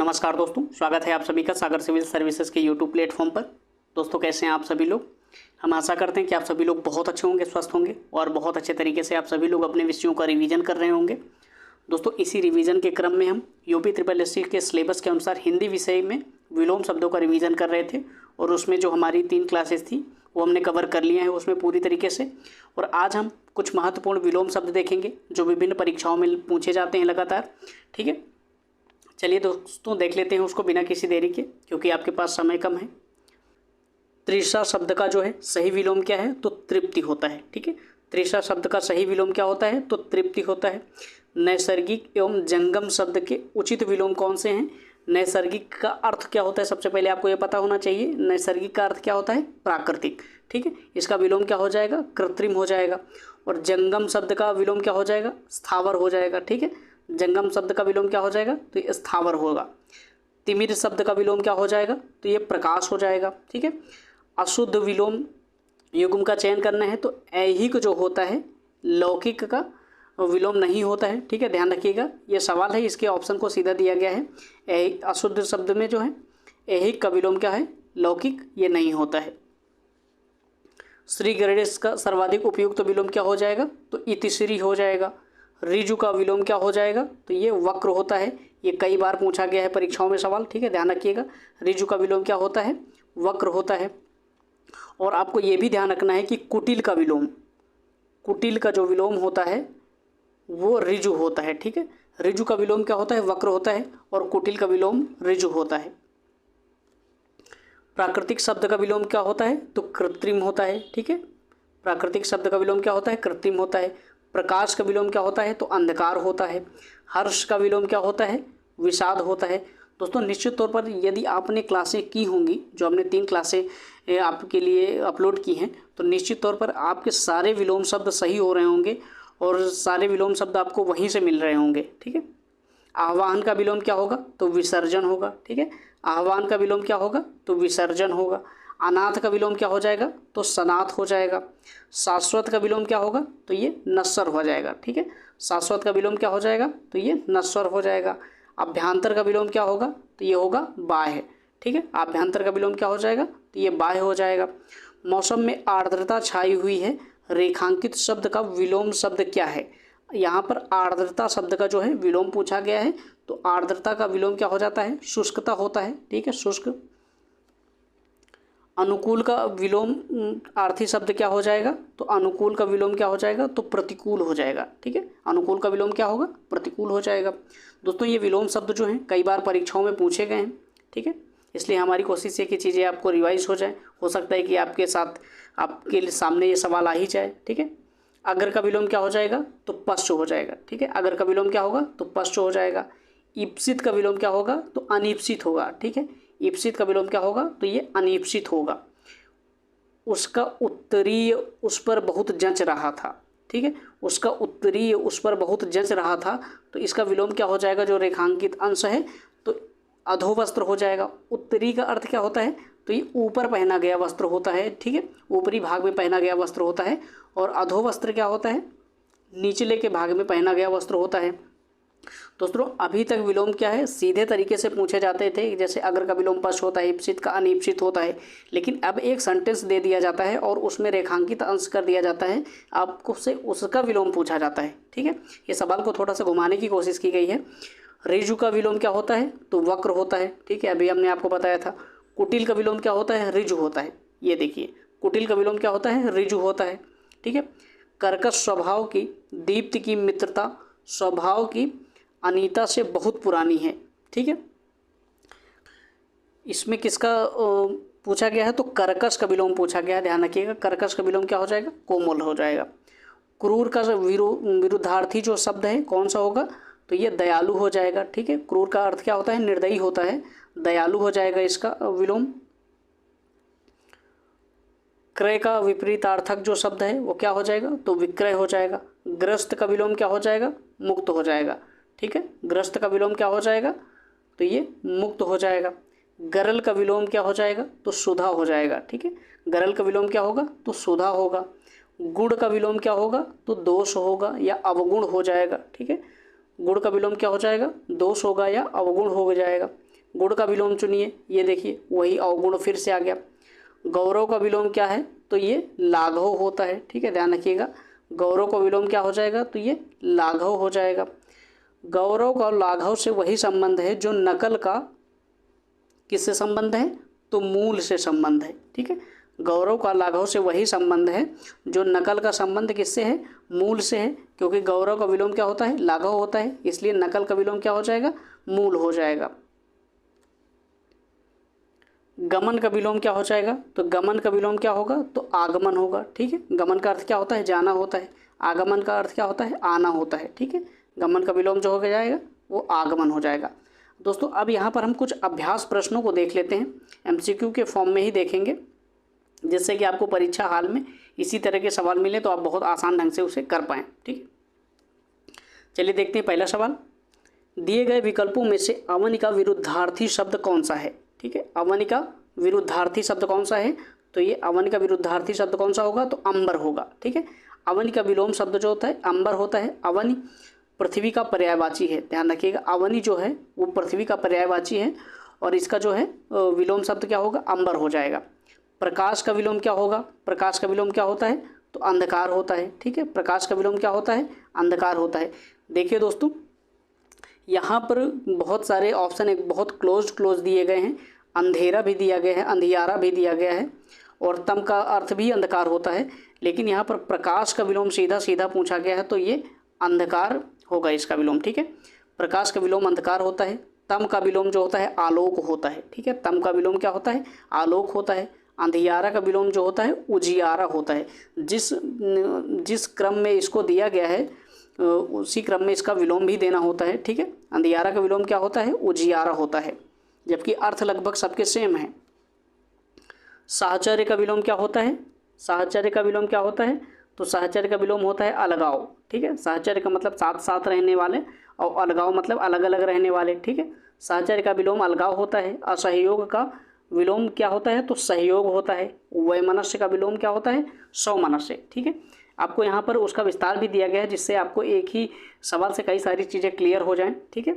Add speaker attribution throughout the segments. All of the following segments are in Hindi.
Speaker 1: नमस्कार दोस्तों, स्वागत है आप सभी का सागर सिविल सर्विसेज के यूट्यूब प्लेटफॉर्म पर। दोस्तों कैसे हैं आप सभी लोग। हम आशा करते हैं कि आप सभी लोग बहुत अच्छे होंगे, स्वस्थ होंगे और बहुत अच्छे तरीके से आप सभी लोग अपने विषयों का रिवीजन कर रहे होंगे। दोस्तों इसी रिवीजन के क्रम में हम यूपी SSSC के सिलेबस के अनुसार हिंदी विषय में विलोम शब्दों का रिवीजन कर रहे थे और उसमें जो हमारी 3 क्लासेस थी वो हमने कवर कर लिए हैं उसमें पूरी तरीके से। और आज हम कुछ महत्वपूर्ण विलोम शब्द देखेंगे जो विभिन्न परीक्षाओं में पूछे जाते हैं लगातार। ठीक है, चलिए दोस्तों देख लेते हैं उसको बिना किसी देरी के, क्योंकि आपके पास समय कम है। तृषा शब्द का जो है सही विलोम क्या है, तो तृप्ति होता है। ठीक है, तृषा शब्द का सही विलोम क्या होता है, तो तृप्ति होता है। नैसर्गिक एवं जंगम शब्द के उचित विलोम कौन से हैं। नैसर्गिक का अर्थ क्या होता है, सबसे पहले आपको यह पता होना चाहिए। नैसर्गिक का अर्थ क्या होता है, प्राकृतिक। ठीक है, इसका विलोम क्या हो जाएगा, कृत्रिम हो जाएगा। और जंगम शब्द का विलोम क्या हो जाएगा, स्थावर हो जाएगा। ठीक है, जंगम शब्द का विलोम क्या हो जाएगा, तो ये स्थावर होगा। तिमिर शब्द का विलोम क्या हो जाएगा, तो ये प्रकाश हो जाएगा। ठीक है, अशुद्ध विलोम युग्म का चयन करना है तो ऐहिक जो होता है लौकिक का विलोम नहीं होता है। ठीक है, ध्यान रखिएगा, ये सवाल है, इसके ऑप्शन को सीधा दिया गया है। अशुद्ध शब्द में जो है ऐहिक का विलोम क्या है, लौकिक, ये नहीं होता है। श्री गणेश का सर्वाधिक उपयुक्त विलोम क्या हो जाएगा, तो इतिश्री हो जाएगा। ऋजु का विलोम क्या हो जाएगा, तो ये वक्र होता है। ये कई बार पूछा गया है परीक्षाओं में सवाल। ठीक है, ध्यान रखिएगा, ऋजु का विलोम क्या होता है, वक्र होता है। और आपको ये भी ध्यान रखना है कि कुटिल का विलोम, कुटिल का जो विलोम होता है वो ऋजु होता है। ठीक है, ऋजु का विलोम क्या होता है, वक्र होता है और कुटिल का विलोम ऋजु होता है। प्राकृतिक शब्द का विलोम क्या होता है, तो कृत्रिम होता है। ठीक है, प्राकृतिक शब्द का विलोम क्या होता है, कृत्रिम होता है। प्रकाश का विलोम क्या होता है, तो अंधकार होता है। हर्ष का विलोम क्या होता है, विषाद होता है। दोस्तों निश्चित तौर पर यदि आपने क्लासें की होंगी, जो हमने 3 क्लासें आपके लिए अपलोड की हैं, तो निश्चित तौर पर आपके सारे विलोम शब्द सही हो रहे होंगे और सारे विलोम शब्द आपको वहीं से मिल रहे होंगे। ठीक है, आह्वान का विलोम क्या होगा, तो विसर्जन होगा। ठीक है, आह्वान का विलोम क्या होगा, तो विसर्जन होगा। अनाथ का विलोम क्या हो जाएगा, तो सनाथ हो जाएगा। शाश्वत का विलोम क्या होगा, तो ये नश्वर हो जाएगा। ठीक है, शाश्वत का विलोम क्या हो जाएगा, तो ये नश्वर हो जाएगा। अभ्यांतर का विलोम क्या होगा, तो ये होगा बाह्य। ठीक है, अभ्यांतर का विलोम क्या हो जाएगा, तो ये बाह्य हो जाएगा। मौसम में आर्द्रता छाई हुई है, रेखांकित शब्द का विलोम शब्द क्या है। यहाँ पर आर्द्रता शब्द का जो है विलोम पूछा गया है, तो आर्द्रता का विलोम क्या हो जाता है, शुष्कता होता है। ठीक है, शुष्क। अनुकूल का विलोम आर्थी शब्द क्या हो जाएगा, तो अनुकूल का विलोम क्या हो जाएगा, तो प्रतिकूल हो जाएगा। ठीक है, अनुकूल का विलोम क्या होगा, प्रतिकूल हो जाएगा। दोस्तों ये विलोम शब्द जो हैं कई बार परीक्षाओं में पूछे गए हैं। ठीक है, इसलिए हमारी कोशिश है कि चीज़ें आपको रिवाइज हो जाए। हो सकता है कि आपके साथ आपके सामने ये सवाल आ ही जाए। ठीक है, अगर का विलोम क्या हो जाएगा, तो पश्च हो जाएगा। ठीक है, अगर का विलोम क्या होगा, तो पश्च हो जाएगा। ईप्सित का विलोम क्या होगा, तो अनीप्सित होगा। ठीक है, ईप्सित का विलोम क्या होगा, तो ये अनीप्सित होगा। उसका उत्तरीय उस पर बहुत जंच रहा था। ठीक है, उसका उत्तरीय उस पर बहुत जंच रहा था, तो इसका विलोम क्या हो जाएगा, जो रेखांकित अंश है तो अधोवस्त्र हो जाएगा। उत्तरी का अर्थ क्या होता है, तो ये ऊपर पहना गया वस्त्र होता है। ठीक है, ऊपरी भाग में पहना गया वस्त्र होता है। और अधोवस्त्र क्या होता है, निचले के भाग में पहना गया वस्त्र होता है। दोस्तों अभी तक विलोम क्या है, सीधे तरीके से पूछे जाते थे, जैसे अगर का विलोम पश्च होता है, ईप्सित का अनीप्सित होता है। लेकिन अब एक सेंटेंस दे दिया जाता है और उसमें रेखांकित अंश कर दिया जाता है, आपको से उसका विलोम पूछा जाता है। ठीक है, ये सवाल को थोड़ा सा घुमाने की कोशिश की गई है। ऋजु का विलोम क्या होता है, तो वक्र होता है। ठीक है, अभी हमने आपको बताया था। कुटिल का विलोम क्या होता है, ऋजु होता है। ये देखिए, कुटिल का विलोम क्या होता है, ऋजु होता है। ठीक है, कर्कश स्वभाव की दीप्ति की मित्रता स्वभाव की अनीता से बहुत पुरानी है। ठीक है, इसमें किसका पूछा गया है, तो कर्कश का विलोम पूछा गया है। ध्यान रखिएगा, कर्कश का विलोम क्या हो जाएगा, कोमल हो जाएगा। क्रूर का विरुद्धार्थी जो शब्द है कौन सा होगा, तो ये दयालु हो जाएगा। ठीक है, क्रूर का अर्थ क्या होता है, निर्दयी होता है, दयालु हो जाएगा इसका विलोम। क्रय का विपरीतार्थक जो शब्द है वो क्या हो जाएगा, तो विक्रय हो जाएगा। ग्रस्त का विलोम क्या हो जाएगा, मुक्त हो जाएगा। ठीक है, ग्रस्त का विलोम क्या हो जाएगा, तो ये मुक्त हो जाएगा। गरल का विलोम क्या हो जाएगा, तो सुधा हो जाएगा। ठीक है, गरल का विलोम क्या होगा, तो सुधा होगा। गुण का विलोम क्या होगा, तो दोष होगा या अवगुण हो जाएगा। ठीक है, गुण का विलोम क्या हो जाएगा, दोष होगा या अवगुण हो जाएगा। गुण का विलोम चुनिए, ये देखिए वही अवगुण फिर से आ गया। गौरव का विलोम क्या है, तो ये लाघव होता है। ठीक है, ध्यान रखिएगा, गौरव का विलोम क्या हो जाएगा, तो ये लाघव हो जाएगा। गौरव का लाघव से वही संबंध है जो नकल का किससे संबंध है, तो मूल से संबंध है। ठीक है, गौरव का लाघव से वही संबंध है जो नकल का संबंध किससे है, मूल से है। क्योंकि गौरव का विलोम क्या होता है, लाघव होता है, इसलिए नकल का विलोम क्या हो जाएगा, मूल हो जाएगा। गमन का विलोम क्या हो जाएगा, तो गमन का विलोम क्या होगा, तो आगमन होगा। ठीक है, गमन का अर्थ क्या होता है, जाना होता है। आगमन का अर्थ क्या होता है, आना होता है। ठीक है, गमन का विलोम जो हो जाएगा वो आगमन हो जाएगा। दोस्तों अब यहाँ पर हम कुछ अभ्यास प्रश्नों को देख लेते हैं, एमसीक्यू के फॉर्म में ही देखेंगे, जिससे कि आपको परीक्षा हाल में इसी तरह के सवाल मिले तो आप बहुत आसान ढंग से उसे कर पाएँ। ठीक है, चलिए देखते हैं पहला सवाल। दिए गए विकल्पों में से अवनि का विरुद्धार्थी शब्द कौन सा है। ठीक है, अवनि का विरुद्धार्थी शब्द कौन सा है, तो ये अवनि का विरुद्धार्थी शब्द कौन सा होगा, तो अंबर होगा। ठीक है, अवनि का विलोम शब्द जो होता है अंबर होता है। अवनि पृथ्वी का पर्यायवाची है, ध्यान रखिएगा, अवनि जो है वो पृथ्वी का पर्यायवाची है और इसका जो है विलोम शब्द क्या होगा, अंबर हो जाएगा। प्रकाश का विलोम क्या होगा, प्रकाश का विलोम क्या होता है, तो अंधकार होता है। ठीक है, प्रकाश का विलोम क्या होता है, अंधकार होता है। देखिए दोस्तों यहाँ पर बहुत सारे ऑप्शन एक बहुत क्लोज दिए गए हैं, अंधेरा भी दिया गया है, अंधियारा भी दिया गया है और तम का अर्थ भी अंधकार होता है, लेकिन यहाँ पर प्रकाश का विलोम सीधा सीधा पूछा गया है तो ये अंधकार होगा इसका विलोम। ठीक है, प्रकाश का विलोम अंधकार होता है। तम का विलोम जो होता है आलोक होता है। ठीक है, तम का विलोम क्या होता है, आलोक होता है। अंधियारा का विलोम जो होता है उजियारा होता है। जिस क्रम में इसको दिया गया है उसी क्रम में इसका विलोम भी देना होता है। ठीक है, अंधियारा का विलोम क्या होता है, उजियारा होता है, जबकि अर्थ लगभग सबके सेम है। साहचर्य का विलोम क्या होता है, साहचर्य का विलोम क्या होता है, तो साहचर्य का विलोम होता है अलगाव। ठीक है, साहचर्य का मतलब साथ साथ रहने वाले और अलगाव मतलब अलग अलग रहने वाले। ठीक है, साहचर्य का विलोम अलगाव होता है। असहयोग का विलोम क्या होता है, तो सहयोग होता है। वैमनस्य का विलोम क्या होता है, सौमनस्य। ठीक है, आपको यहाँ पर उसका विस्तार भी दिया गया है जिससे आपको एक ही सवाल से कई सारी चीज़ें क्लियर हो जाएं। ठीक है,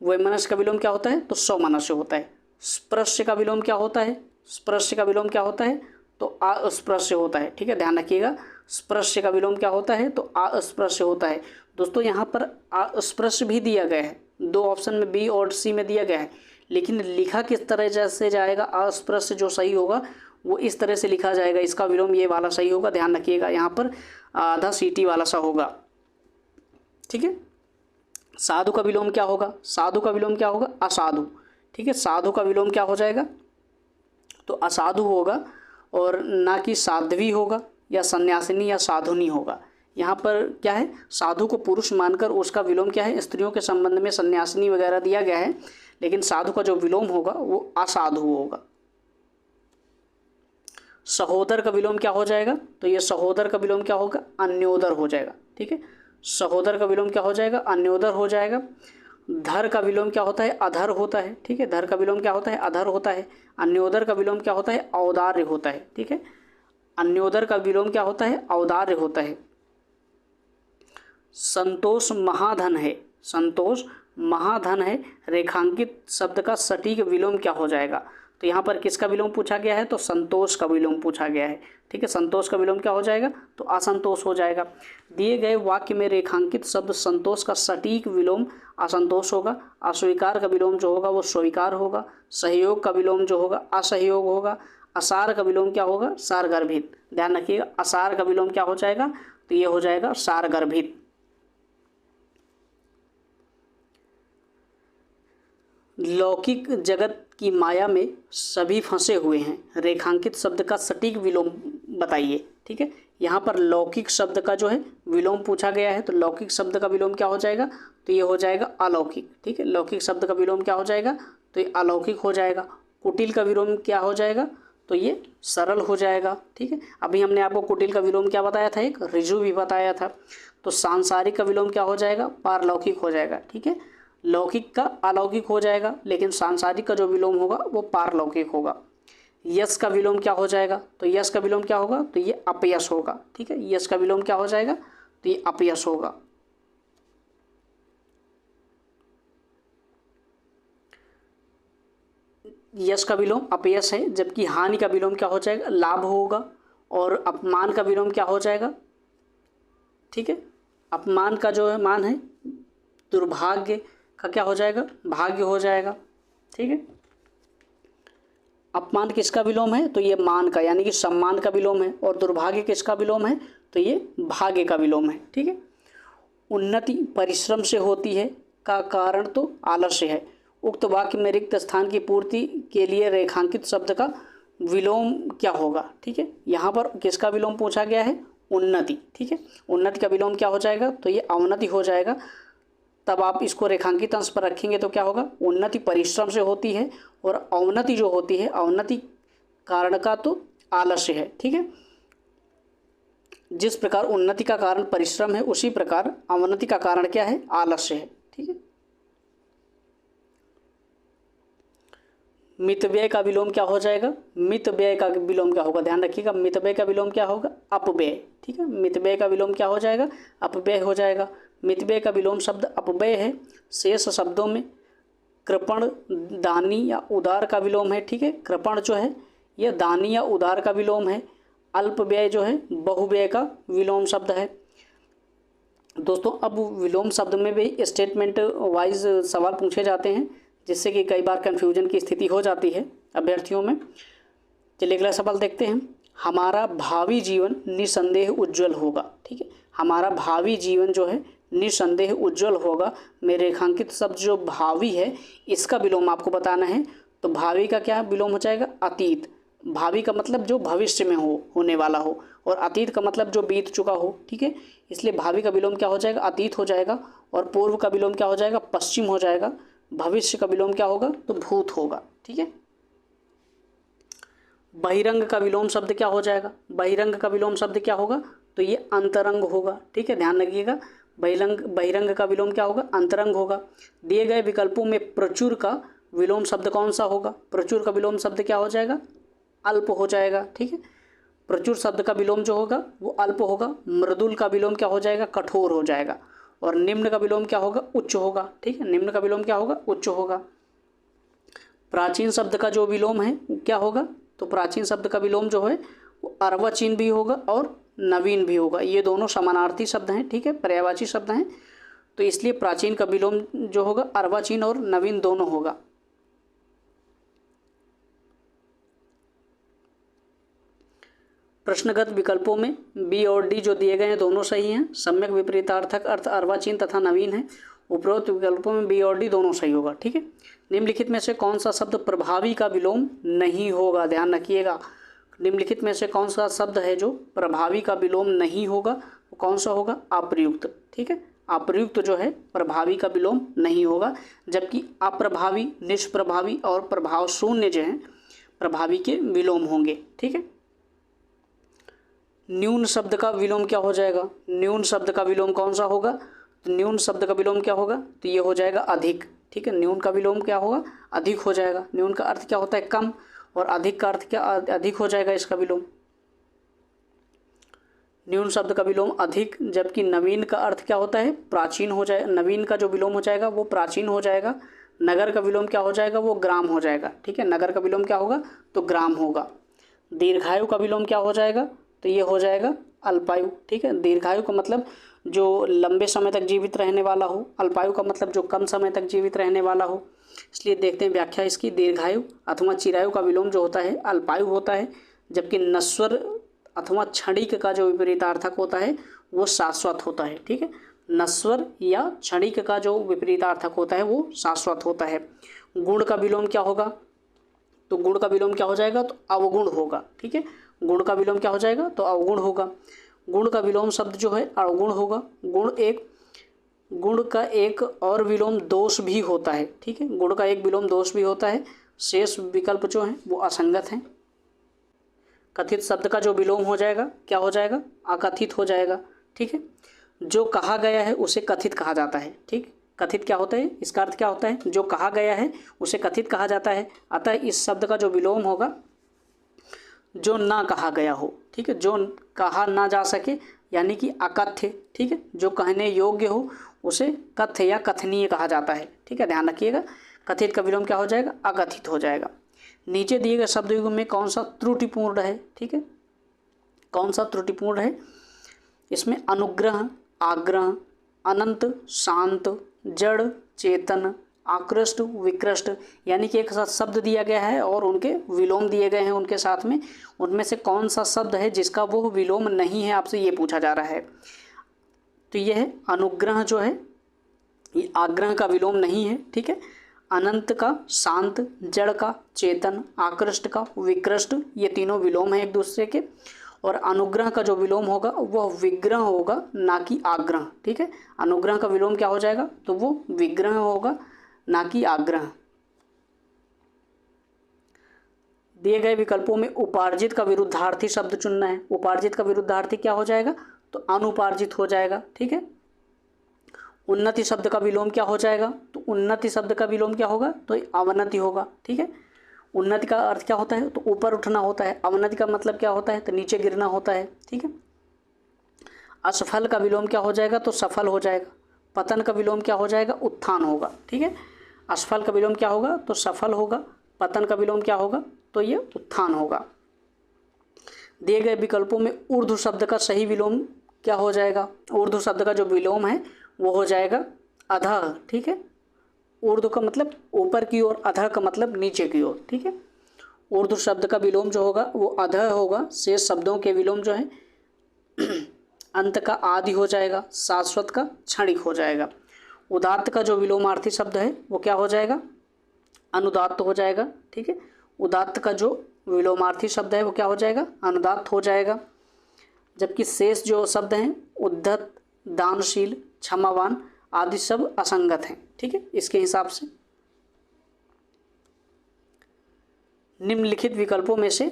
Speaker 1: वैमनस्य का विलोम क्या होता है, तो सौमनस्य होता है। स्पृश्य का विलोम क्या होता है, स्पृश्य का विलोम क्या होता है, तो अस्पृश्य होता है। ठीक है, ध्यान रखिएगा, स्पृश्य का विलोम क्या होता है, तो अस्पृश्य होता है। दोस्तों यहाँ पर अस्पृश्य भी दिया गया है, दो ऑप्शन में बी और सी में दिया गया है, लेकिन लिखा किस तरह से जाएगा, अस्पृश्य जो सही होगा वो इस तरह से लिखा जाएगा, इसका विलोम ये वाला सही होगा। ध्यान रखिएगा, यहाँ पर आधा सीटी वाला सा होगा। ठीक है, साधु का विलोम क्या होगा, साधु का विलोम क्या होगा, असाधु। ठीक है, साधु का विलोम क्या हो जाएगा, तो असाधु होगा और ना कि साध्वी होगा या सन्यासिनी या साधुनी होगा। यहाँ पर क्या है, साधु को पुरुष मानकर उसका विलोम क्या है, स्त्रियों के संबंध में सन्यासिनी वगैरह दिया गया है, लेकिन साधु का जो विलोम होगा वो असाधु होगा। सहोदर का विलोम क्या हो जाएगा, तो ये सहोदर का विलोम क्या होगा, अन्योदर हो जाएगा। ठीक है, सहोदर का विलोम क्या हो जाएगा, अन्योदर हो जाएगा। धर का विलोम क्या होता है, अधर होता है। ठीक है, धर का विलोम क्या होता है, अधर होता है। अन्योदर का विलोम क्या होता है, औदार्य होता है। ठीक है, अन्योदर का विलोम क्या होता है, औदार्य होता है। संतोष महाधन है, संतोष महाधन है, रेखांकित शब्द का सटीक विलोम क्या हो जाएगा, तो यहाँ पर किसका विलोम पूछा गया है, तो संतोष का विलोम पूछा गया है। ठीक है, संतोष का विलोम क्या हो जाएगा, तो असंतोष हो जाएगा। दिए गए वाक्य में रेखांकित शब्द संतोष का सटीक विलोम असंतोष होगा। अस्वीकार का विलोम जो होगा वो स्वीकार होगा। सहयोग का विलोम जो होगा असहयोग होगा। असार का विलोम क्या होगा, सारगर्भित। ध्यान रखिएगा, असार का विलोम क्या हो जाएगा, तो ये हो जाएगा सारगर्भित। लौकिक जगत की माया में सभी फंसे हुए हैं, रेखांकित शब्द का सटीक विलोम बताइए। ठीक है, यहाँ पर लौकिक शब्द का जो है विलोम पूछा गया है, तो लौकिक शब्द का विलोम क्या हो जाएगा, तो ये हो जाएगा अलौकिक। ठीक है, लौकिक शब्द का विलोम क्या हो जाएगा, तो ये अलौकिक हो जाएगा। कुटिल का विलोम क्या हो जाएगा, तो ये सरल हो जाएगा। ठीक है, अभी हमने आपको कुटिल का विलोम क्या बताया था, एक ऋजु भी बताया था। तो सांसारिक का विलोम क्या हो जाएगा, पारलौकिक हो जाएगा। ठीक है, लौकिक का अलौकिक हो जाएगा, लेकिन सांसारिक का जो विलोम होगा वो पारलौकिक होगा। यश का विलोम क्या हो जाएगा, तो यश का विलोम क्या होगा, तो ये अपयश होगा। ठीक है, यश का विलोम क्या हो जाएगा, तो ये अपयश होगा। यश का विलोम अपयश है, जबकि हानि का विलोम क्या हो जाएगा, लाभ होगा। और अपमान का विलोम क्या हो जाएगा, ठीक है, अपमान का जो है मान है दुर्भाग्य का क्या हो जाएगा, भाग्य हो जाएगा, ठीक है। अपमान किसका विलोम है, तो ये मान का यानी कि सम्मान का विलोम है। और दुर्भाग्य किसका विलोम है, तो ये भाग्य का विलोम है, ठीक है। उन्नति परिश्रम से होती है का कारण तो आलस्य है। उक्त वाक्य में रिक्त स्थान की पूर्ति के लिए रेखांकित शब्द का विलोम क्या होगा, ठीक है। यहाँ पर किसका विलोम पूछा गया है, उन्नति, ठीक है। उन्नति का विलोम क्या हो जाएगा, तो ये अवनति हो जाएगा। तब आप इसको रेखांकित अंश पर रखेंगे तो क्या होगा, उन्नति परिश्रम से होती है और अवनति जो होती है, अवनति कारण का तो आलस्य है, ठीक है। जिस प्रकार उन्नति का कारण परिश्रम है, उसी प्रकार अवनति का कारण क्या है, आलस्य है, ठीक है। मितव्यय का विलोम क्या हो जाएगा, मितव्यय का विलोम क्या होगा, ध्यान रखिएगा, मितव्यय का विलोम क्या होगा, अपव्यय, ठीक है। मितव्यय का विलोम क्या हो जाएगा, अपव्यय हो जाएगा। मितव्यय का विलोम शब्द अपव्यय है। शेष शब्दों में कृपण, दानी या उदार का विलोम है, ठीक है। कृपण जो है यह दानी या उदार का विलोम है। अल्पव्यय जो है बहुव्यय का विलोम शब्द है। दोस्तों अब विलोम शब्द में भी स्टेटमेंट वाइज सवाल पूछे जाते हैं, जिससे कि कई बार कन्फ्यूजन की स्थिति हो जाती है अभ्यर्थियों में। चलिए अगला सवाल देखते हैं। हमारा भावी जीवन निसंदेह उज्जवल होगा, ठीक है। हमारा भावी जीवन जो है निसंदेह उज्जवल होगा में रेखांकित शब्द जो भावी है, इसका विलोम आपको बताना है। तो भावी का क्या विलोम हो जाएगा, अतीत। भावी का मतलब जो भविष्य में होने वाला हो, और अतीत का मतलब जो बीत चुका हो, ठीक है। इसलिए भावी का विलोम क्या हो जाएगा, अतीत हो जाएगा। और पूर्व का विलोम क्या हो जाएगा, पश्चिम हो जाएगा। भविष्य का विलोम क्या होगा, तो भूत होगा, ठीक है। बहिरंग का विलोम शब्द क्या हो जाएगा, बहिरंग का विलोम शब्द क्या होगा, तो ये अंतरंग होगा, ठीक है। ध्यान रखिएगा, बहिरंग का विलोम क्या होगा, अंतरंग होगा। दिए गए विकल्पों में प्रचुर का विलोम शब्द कौन सा होगा, प्रचुर का विलोम शब्द क्या हो जाएगा, अल्प हो जाएगा, ठीक है। प्रचुर शब्द का विलोम जो होगा वो अल्प होगा। मृदुल का विलोम क्या हो जाएगा, कठोर हो जाएगा। और निम्न का विलोम क्या होगा, उच्च होगा, ठीक है। निम्न का विलोम क्या होगा, उच्च होगा। प्राचीन शब्द का जो विलोम है वो क्या होगा, तो प्राचीन शब्द का विलोम जो है वो अर्वाचीन भी होगा और नवीन भी होगा। ये दोनों समानार्थी शब्द हैं, ठीक है, पर्यायवाची शब्द हैं। तो इसलिए प्राचीन का विलोम जो होगा अर्वाचीन और नवीन दोनों होगा। प्रश्नगत विकल्पों में बी और डी जो दिए गए हैं दोनों सही हैं। सम्यक विपरीतार्थक अर्थ अर्वाचीन तथा नवीन है। उपरोक्त विकल्पों में बी और डी दोनों सही होगा, ठीक है। निम्नलिखित में से कौन सा शब्द प्रभावी का विलोम नहीं होगा, ध्यान रखिएगा। निम्नलिखित में से कौन सा शब्द है जो प्रभावी का विलोम नहीं होगा, वो कौन सा होगा, अप्रयुक्त, ठीक है। अप्रयुक्त जो है प्रभावी का विलोम नहीं होगा, जबकि अप्रभावी, निष्प्रभावी और प्रभाव शून्य जो है प्रभावी के विलोम होंगे, ठीक है। न्यून शब्द का विलोम क्या हो जाएगा, न्यून शब्द का विलोम कौन सा होगा, तो न्यून शब्द का विलोम क्या होगा, तो ये हो जाएगा अधिक, ठीक है। न्यून का विलोम क्या होगा, अधिक हो जाएगा। न्यून का अर्थ क्या होता है, कम, और अधिक का अर्थ क्या, अधिक हो जाएगा इसका विलोम। न्यून शब्द का विलोम अधिक, जबकि नवीन का अर्थ क्या होता है, प्राचीन हो जाए। नवीन का जो विलोम हो जाएगा वो प्राचीन हो जाएगा। नगर का विलोम क्या हो जाएगा, वो ग्राम हो जाएगा, ठीक है। नगर का विलोम क्या होगा, तो ग्राम होगा। दीर्घायु का विलोम क्या हो जाएगा, तो ये हो जाएगा अल्पायु, ठीक है। दीर्घायु का मतलब जो लंबे समय तक जीवित रहने वाला हो, अल्पायु का मतलब जो कम समय तक जीवित रहने वाला हो। इसलिए देखते हैं व्याख्या इसकी। दीर्घायु अथवा चिरायु का विलोम जो होता है अल्पायु होता है, जबकि नश्वर अथवा क्षणिक का जो विपरीतार्थक होता है वो शाश्वत होता है, ठीक है। नश्वर या क्षणिक का जो विपरीतार्थक होता है वो शाश्वत होता है। गुण का विलोम क्या होगा, तो गुण का विलोम क्या हो जाएगा, तो अवगुण होगा, ठीक है। गुण का विलोम क्या हो जाएगा, तो अवगुण होगा। गुण का विलोम शब्द जो है अवगुण होगा। गुण का एक और विलोम दोष भी होता है, ठीक है। गुण का एक विलोम दोष भी होता है। शेष विकल्प जो हैं वो असंगत हैं। कथित शब्द का जो विलोम हो जाएगा क्या हो जाएगा, अकथित हो जाएगा, ठीक है। जो कहा गया है उसे कथित कहा जाता है, ठीक। कथित क्या होता है, इसका अर्थ क्या होता है, जो कहा गया है उसे कथित कहा जाता है। अतः इस शब्द का जो विलोम होगा जो ना कहा गया हो, ठीक है, जो कहा ना जा सके यानी कि अकथ्य, ठीक है। जो कहने योग्य हो उसे कथ्य या कथनीय कहा जाता है, ठीक है। ध्यान रखिएगा, कथित का विलोम क्या हो जाएगा, अकथित हो जाएगा। नीचे दिए गए शब्द युग्म में कौन सा त्रुटिपूर्ण है, ठीक है, कौन सा त्रुटिपूर्ण है, इसमें अनुग्रह, आग्रह, अनंत, शांत, जड़, चेतन, आकृष्ट, विकृष्ट, यानी कि एक साथ शब्द दिया गया है और उनके विलोम दिए गए हैं उनके साथ में, उनमें से कौन सा शब्द है जिसका वो विलोम नहीं है, आपसे ये पूछा जा रहा है। तो यह है अनुग्रह जो है ये आग्रह का विलोम नहीं है, ठीक है। अनंत का, शांत, जड़ का, चेतन, आकृष्ट का, विकृष्ट, ये तीनों विलोम है एक दूसरे के। और अनुग्रह का जो विलोम होगा वह विग्रह होगा, ना कि आग्रह, ठीक है। अनुग्रह का विलोम क्या हो जाएगा, तो वो विग्रह होगा, ना कि आग्रह। दिए गए विकल्पों में उपार्जित का विरुद्धार्थी शब्द चुनना है। उपार्जित का विरुद्धार्थी क्या हो जाएगा, तो अनुपार्जित हो जाएगा, ठीक है। उन्नति शब्द का विलोम क्या हो जाएगा, तो उन्नति शब्द का विलोम क्या होगा, तो अवनति होगा, ठीक है। उन्नति का अर्थ क्या होता है, तो ऊपर उठना होता है। अवनति का मतलब क्या होता है, तो नीचे गिरना होता है, ठीक है। असफल का विलोम क्या हो जाएगा, तो सफल हो जाएगा। पतन का विलोम क्या हो जाएगा, उत्थान होगा, ठीक है। असफल का विलोम क्या होगा, तो सफल होगा। पतन का विलोम क्या होगा, तो ये उत्थान होगा। दिए गए विकल्पों में ऊर्ध्व शब्द का सही विलोम क्या हो जाएगा, ऊर्ध्व शब्द का जो विलोम है वो हो जाएगा अधः, ठीक है। ऊर्ध्व का मतलब ऊपर की ओर, अधः का मतलब नीचे की ओर, ठीक है। ऊर्ध्व शब्द का विलोम जो होगा वो अधः होगा। शेष शब्दों के विलोम जो है अंत का आदि हो जाएगा, शाश्वत का क्षणिक हो जाएगा। उदात्त का जो विलोमार्थी शब्द है वो क्या हो जाएगा, अनुदात्त हो जाएगा, ठीक है। उदात्त का जो विलोमार्थी शब्द है वो क्या हो जाएगा, अनुदात्त हो जाएगा। जबकि शेष जो शब्द हैं उद्धत, दानशील, क्षमावान आदि सब असंगत हैं, ठीक है। इसके हिसाब से निम्नलिखित विकल्पों में से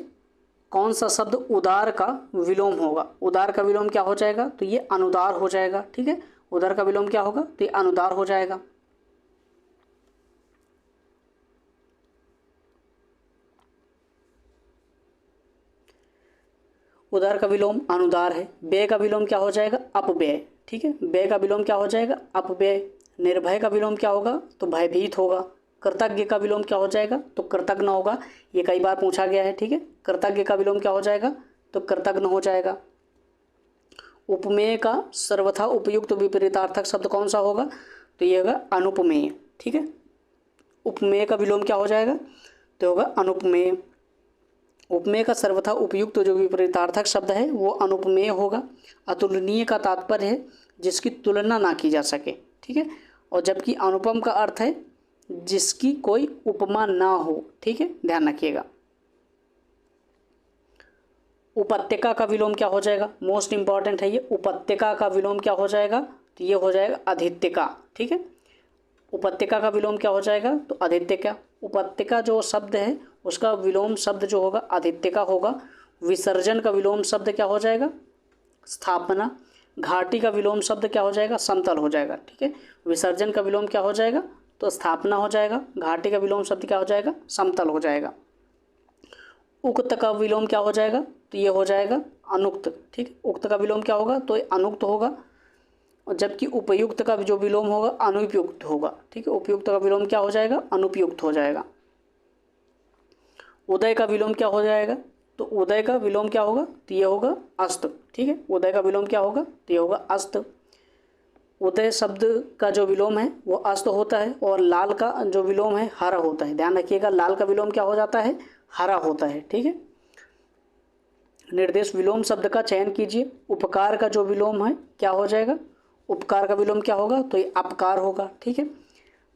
Speaker 1: कौन सा शब्द उदार का विलोम होगा। उदार का विलोम क्या हो जाएगा, तो ये अनुदार हो जाएगा, ठीक है। उदार का विलोम क्या होगा, तो ये अनुदार हो जाएगा। उदार का विलोम अनुदार है। व्यय का विलोम क्या हो जाएगा, अपव्यय, ठीक है। व्यय का विलोम क्या हो जाएगा, अपव्यय। निर्भय का विलोम क्या होगा, तो भयभीत होगा। कृतज्ञ का विलोम क्या हो जाएगा, तो कृतज्ञ होगा। ये कई बार पूछा गया है, ठीक है। कृतज्ञ का विलोम क्या हो जाएगा, तो कृतज्ञ हो जाएगा। उपमेय का सर्वथा उपयुक्त विपरीतार्थक शब्द कौन सा होगा, तो ये होगा अनुपमेय, ठीक है। उपमेय का विलोम क्या हो जाएगा, तो होगा अनुपमेय। उपमेय का सर्वथा उपयुक्त जो विपरीतार्थक शब्द है वो अनुपमेय होगा। अतुलनीय का तात्पर्य है जिसकी तुलना ना की जा सके, ठीक है। और जबकि अनुपम का अर्थ है जिसकी कोई उपमा ना हो, ठीक है, ध्यान रखिएगा। उपत्यका का विलोम क्या हो जाएगा, मोस्ट इंपॉर्टेंट है ये। उपत्यका का विलोम क्या हो जाएगा, तो ये हो जाएगा अधित्यका, ठीक है। उपत्यका का विलोम क्या हो जाएगा, तो अधित्यका। उपत्यका जो शब्द है उसका विलोम शब्द जो होगा अधित्यका होगा। विसर्जन का विलोम शब्द क्या हो जाएगा, स्थापना। घाटी का विलोम शब्द क्या हो जाएगा, समतल हो जाएगा, ठीक है। विसर्जन का विलोम क्या हो जाएगा, तो स्थापना हो जाएगा। घाटी का विलोम शब्द क्या हो जाएगा, समतल हो जाएगा। उक्त का विलोम क्या हो जाएगा, तो ये हो जाएगा अनुक्त, ठीक। उक्त का विलोम क्या होगा, तो अनुक्त होगा। और जबकि उपयुक्त का जो विलोम होगा अनुपयुक्त होगा, ठीक है। उपयुक्त का विलोम क्या हो जाएगा, अनुपयुक्त हो जाएगा। उदय का विलोम क्या हो जाएगा, तो उदय का विलोम क्या होगा, तो ये होगा अस्त, ठीक है। उदय का विलोम क्या होगा, तो ये होगा अस्त। उदय शब्द का जो विलोम है वो अस्त होता है। और लाल का जो विलोम है हरा होता है, ध्यान रखिएगा। लाल का विलोम क्या हो जाता है, हरा होता है, ठीक है। निर्देश विलोम शब्द का चयन कीजिए। उपकार का जो विलोम है क्या हो जाएगा, उपकार का विलोम क्या होगा, तो ये अपकार होगा, ठीक है।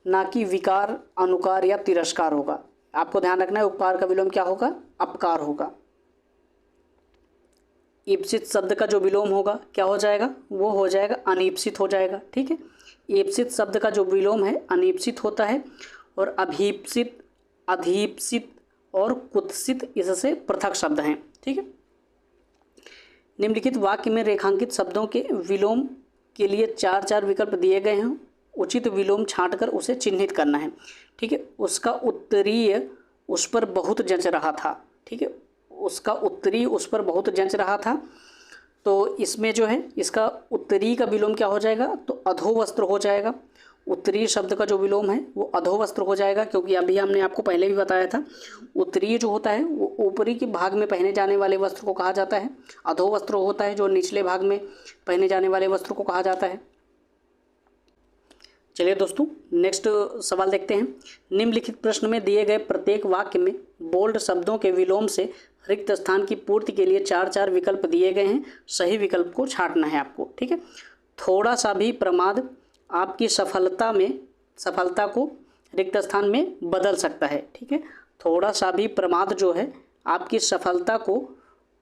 Speaker 1: ना कि विकार, अनुकार या तिरस्कार होगा। आपको ध्यान रखना है उपकार का विलोम क्या होगा, अपकार होगा। ईप्सित शब्द का जो विलोम होगा क्या हो जाएगा, वो हो जाएगा अनीप्सित हो जाएगा, ठीक है। ईप्सित शब्द का जो विलोम है अनीप्सित होता है। और अभीप्सित, अधीप्सित और कुत्सित इससे पृथक शब्द हैं, ठीक है। निम्नलिखित वाक्य में रेखांकित शब्दों के विलोम के लिए 4 विकल्प दिए गए हैं। उचित विलोम छांटकर उसे चिन्हित करना है, ठीक है। उसका उत्तरीय उस पर बहुत जंच रहा था, ठीक है। उसका उत्तरी उस पर बहुत जंच रहा था। तो इसमें जो है इसका उत्तरी का विलोम क्या हो जाएगा, तो अधोवस्त्र हो जाएगा। उत्तरीय शब्द का जो विलोम है वो अधोवस्त्र हो जाएगा, क्योंकि अभी हमने आपको पहले भी बताया था उत्तरीय जो होता है वो ऊपरी के भाग में पहने जाने वाले वस्त्र को कहा जाता है, अधोवस्त्र होता है जो निचले भाग में पहने जाने वाले वस्त्र को कहा जाता है। चलिए दोस्तों नेक्स्ट सवाल देखते हैं। निम्नलिखित प्रश्न में दिए गए प्रत्येक वाक्य में बोल्ड शब्दों के विलोम से रिक्त स्थान की पूर्ति के लिए 4 विकल्प दिए गए हैं, सही विकल्प को छांटना है आपको। ठीक है, थोड़ा सा भी प्रमाद आपकी सफलता को रिक्त स्थान में बदल सकता है। ठीक है, थोड़ा सा भी प्रमाद जो है आपकी सफलता को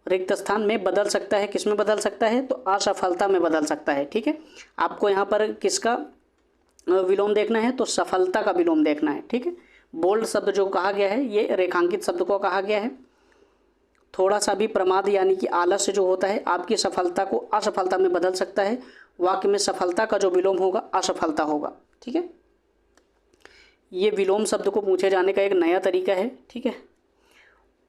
Speaker 1: रिक्त स्थान में बदल सकता है। किस में बदल सकता है? तो असफलता में बदल सकता है। ठीक है, आपको यहाँ पर किसका विलोम देखना है? तो सफलता का विलोम देखना है। ठीक है, बोल्ड शब्द जो कहा गया है ये रेखांकित शब्द को कहा गया है। थोड़ा सा भी प्रमाद यानी कि आलस्य जो होता है आपकी सफलता को असफलता में बदल सकता है। वाक्य में सफलता का जो विलोम होगा असफलता होगा। ठीक है, ये विलोम शब्द को पूछे जाने का एक नया तरीका है। ठीक है,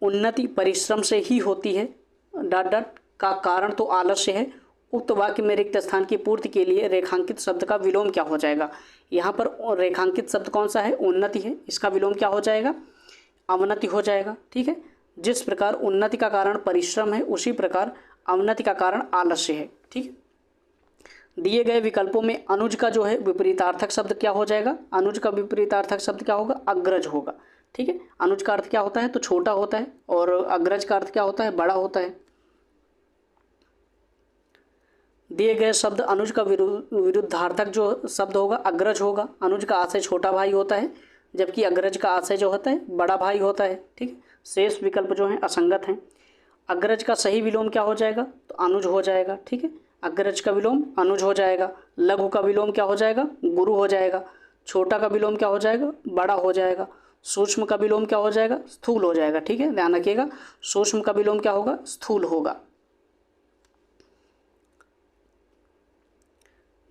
Speaker 1: उन्नति परिश्रम से ही होती है का कारण तो आलस्य है। उक्त वाक्य में रिक्त स्थान की पूर्ति के लिए रेखांकित शब्द का विलोम क्या हो जाएगा? यहाँ पर रेखांकित शब्द कौन सा है? उन्नति है। इसका विलोम क्या हो जाएगा? अवनति हो जाएगा। ठीक है, जिस प्रकार उन्नति का कारण परिश्रम है उसी प्रकार अवनति का कारण आलस्य है। ठीक है, दिए गए विकल्पों में अनुज का जो है विपरीतार्थक शब्द क्या हो जाएगा? अनुज का विपरीतार्थक शब्द क्या होगा? अग्रज होगा। ठीक है, अनुज का अर्थ क्या होता है? तो छोटा होता है, और अग्रज का अर्थ क्या होता है? बड़ा होता है। दिए गए शब्द अनुज का विरुद्धार्थक जो शब्द होगा अग्रज होगा। अनुज का आशय छोटा भाई होता है, जबकि अग्रज का आशय जो होता है बड़ा भाई होता है। ठीक है, शेष विकल्प जो हैं असंगत हैं। अग्रज का सही विलोम क्या हो जाएगा? तो अनुज हो जाएगा। ठीक है, अग्रज का विलोम अनुज हो जाएगा। लघु का विलोम क्या हो जाएगा? गुरु हो जाएगा। छोटा का विलोम क्या हो जाएगा? बड़ा हो जाएगा। सूक्ष्म का विलोम क्या हो जाएगा? स्थूल हो जाएगा। ठीक है, ध्यान रखिएगा, सूक्ष्म का विलोम क्या होगा? स्थूल होगा।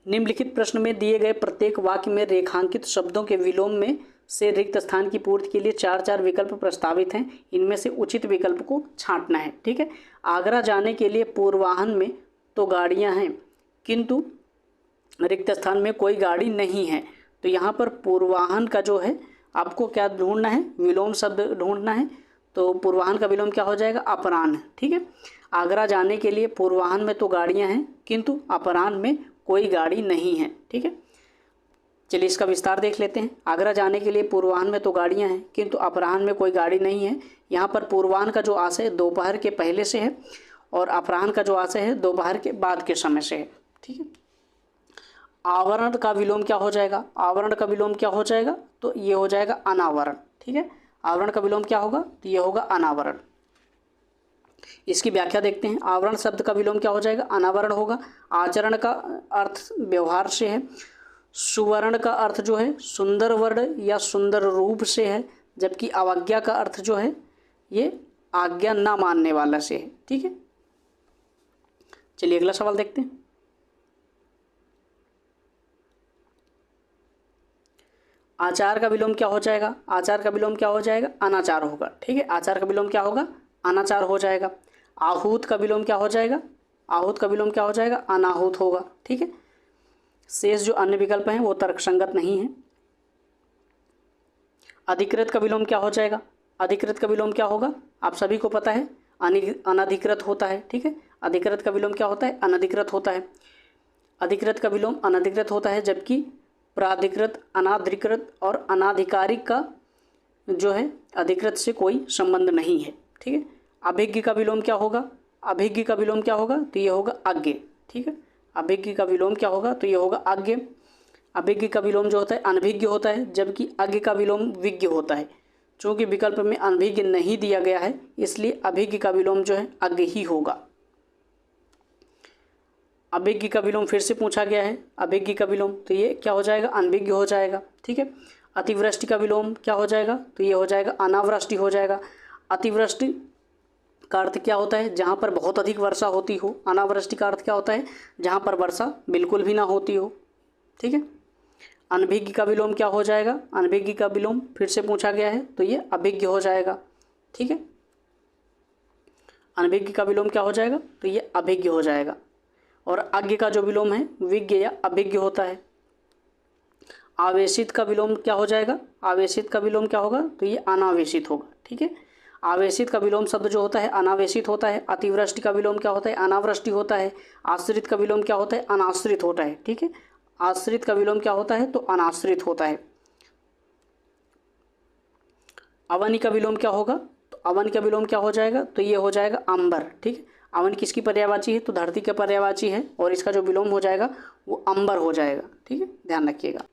Speaker 1: निम्नलिखित प्रश्न में दिए गए प्रत्येक वाक्य में रेखांकित शब्दों के विलोम में से रिक्त स्थान की पूर्ति के लिए 4 विकल्प प्रस्तावित हैं। इनमें से उचित विकल्प को छांटना है। ठीक है, आगरा जाने के लिए पूर्वाहन में तो गाड़ियां हैं, किंतु रिक्त स्थान में कोई गाड़ी नहीं है। तो यहाँ पर पूर्वाहन का जो है आपको क्या ढूंढना है? विलोम शब्द ढूंढना है। तो पूर्वाहन का विलोम क्या हो जाएगा? अपराह्न। ठीक है, आगरा जाने के लिए पूर्वाहन में तो गाड़ियाँ हैं, किंतु अपराह्न में कोई गाड़ी नहीं है। ठीक है, चलिए इसका विस्तार देख लेते हैं। आगरा जाने के लिए पूर्वाह्न में तो गाड़ियां हैं, किंतु अपराह्न में कोई गाड़ी नहीं है। यहाँ पर पूर्वाह्न का जो आशय दोपहर के पहले से है, और अपराह्न का जो आशय है दोपहर के बाद के समय से है। ठीक है, आवरण का विलोम क्या हो जाएगा? आवरण का विलोम क्या हो जाएगा? तो ये हो जाएगा अनावरण। ठीक है, आवरण का विलोम क्या होगा? तो ये होगा अनावरण। इसकी व्याख्या देखते हैं। आवरण शब्द का विलोम क्या हो जाएगा? अनावरण होगा। आचरण का अर्थ व्यवहार से है। सुवर्ण का अर्थ जो है सुंदर वर्ण या सुंदर रूप से है, जबकि अवज्ञा का अर्थ जो है ये आज्ञा ना मानने वाला से है। ठीक है, चलिए अगला सवाल देखते हैं। आचार का विलोम क्या हो जाएगा? आचार का विलोम क्या हो जाएगा? अनाचार होगा। ठीक है, आचार का विलोम क्या होगा? अनाचार हो जाएगा। आहूत का विलोम क्या हो जाएगा? आहूत का विलोम क्या हो जाएगा? अनाहूत होगा। ठीक है, शेष जो अन्य विकल्प हैं वो तर्कसंगत नहीं है। अधिकृत का विलोम क्या हो जाएगा? अधिकृत का विलोम क्या होगा? आप सभी को पता है, अनधिकृत होता है। ठीक है, अधिकृत का विलोम क्या होता है? अनधिकृत होता है। अधिकृत का विलोम अनधिकृत होता है, जबकि प्राधिकृत, अनाधिकृत और अनाधिकारिक का जो है अधिकृत से कोई संबंध नहीं है। ठीक है, अभिज्ञ का विलोम क्या होगा? अभिज्ञ का विलोम क्या होगा? तो ये होगा अज्ञ। ठीक है, अभिज्ञ का विलोम क्या होगा? तो ये होगा अज्ञ। अभिज्ञ का विलोम जो होता है अनभिज्ञ होता है, जबकि अज्ञ का विलोम विज्ञ होता है। चूँकि विकल्प में अनभिज्ञ नहीं दिया गया है, इसलिए अभिज्ञ का विलोम जो है अज्ञ ही होगा। अभिज्ञ का विलोम फिर से पूछा गया है। अभिज्ञ का विलोम तो ये क्या हो जाएगा? अनभिज्ञ हो जाएगा। ठीक है, अतिवृष्टि का विलोम क्या हो जाएगा? तो ये हो जाएगा अनावृष्टि हो जाएगा। अतिवृष्टि का अर्थ क्या होता है? जहाँ पर बहुत अधिक वर्षा होती हो। अनावृष्टि का अर्थ क्या होता है? जहाँ पर वर्षा बिल्कुल भी ना होती हो। ठीक है, अनभिज्ञ का विलोम क्या हो जाएगा? अनभिज्ञ का विलोम फिर से पूछा गया है, तो ये अभिज्ञ हो जाएगा। ठीक है, अनभिज्ञ का विलोम क्या हो जाएगा? तो ये अभिज्ञ हो जाएगा। और अज्ञ का जो विलोम है विज्ञ या अभिज्ञ होता है। आवेशित का विलोम क्या हो जाएगा, आवेशित का विलोम क्या होगा, तो ये अनावेशित होगा। ठीक है, आवेशित का विलोम शब्द जो होता है अनावेशित होता है। अतिवृष्टि का विलोम क्या होता है, अनावृष्टि होता है। आश्रित का विलोम क्या होता है, अनाश्रित होता है। ठीक है, आश्रित का विलोम क्या होता है, तो अनाश्रित होता है। अवनि का विलोम क्या होगा, तो अवन का विलोम क्या हो जाएगा, तो ये हो जाएगा अंबर। ठीक है, अवन किसकी पर्यायवाची है, तो धरती का पर्यायवाची है और इसका जो विलोम हो जाएगा वो अंबर हो जाएगा। ठीक है, ध्यान रखिएगा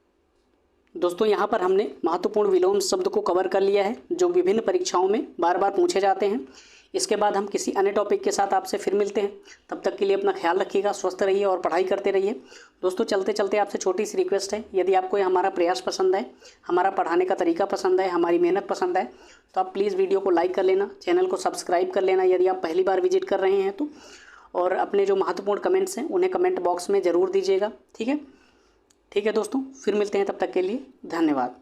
Speaker 1: दोस्तों। यहाँ पर हमने महत्वपूर्ण विलोम शब्द को कवर कर लिया है जो विभिन्न परीक्षाओं में बार बार पूछे जाते हैं। इसके बाद हम किसी अन्य टॉपिक के साथ आपसे फिर मिलते हैं। तब तक के लिए अपना ख्याल रखिएगा, स्वस्थ रहिए और पढ़ाई करते रहिए। दोस्तों चलते चलते आपसे छोटी सी रिक्वेस्ट है, यदि आपको हमारा प्रयास पसंद है, हमारा पढ़ाने का तरीका पसंद है, हमारी मेहनत पसंद है, तो आप प्लीज़ वीडियो को लाइक कर लेना, चैनल को सब्सक्राइब कर लेना यदि आप पहली बार विजिट कर रहे हैं तो, और अपने जो महत्वपूर्ण कमेंट्स हैं उन्हें कमेंट बॉक्स में ज़रूर दीजिएगा। ठीक है दोस्तों, फिर मिलते हैं, तब तक के लिए धन्यवाद।